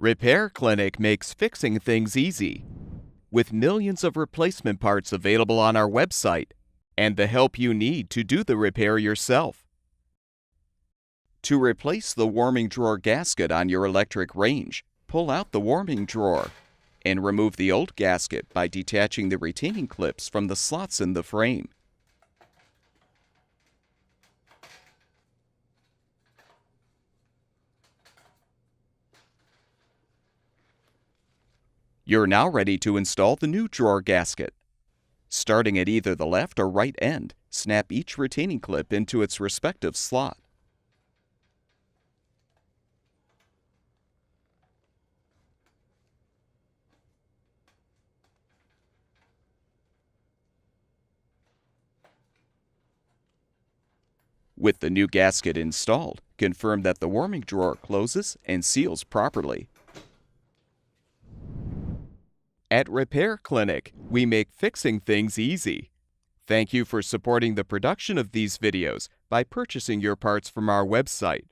Repair Clinic makes fixing things easy. With millions of replacement parts available on our website and the help you need to do the repair yourself. To replace the warming drawer gasket on your electric range, pull out the warming drawer and remove the old gasket by detaching the retaining clips from the slots in the frame. You're now ready to install the new drawer gasket. Starting at either the left or right end, snap each retaining clip into its respective slot. With the new gasket installed, confirm that the warming drawer closes and seals properly. At Repair Clinic, we make fixing things easy. Thank you for supporting the production of these videos by purchasing your parts from our website.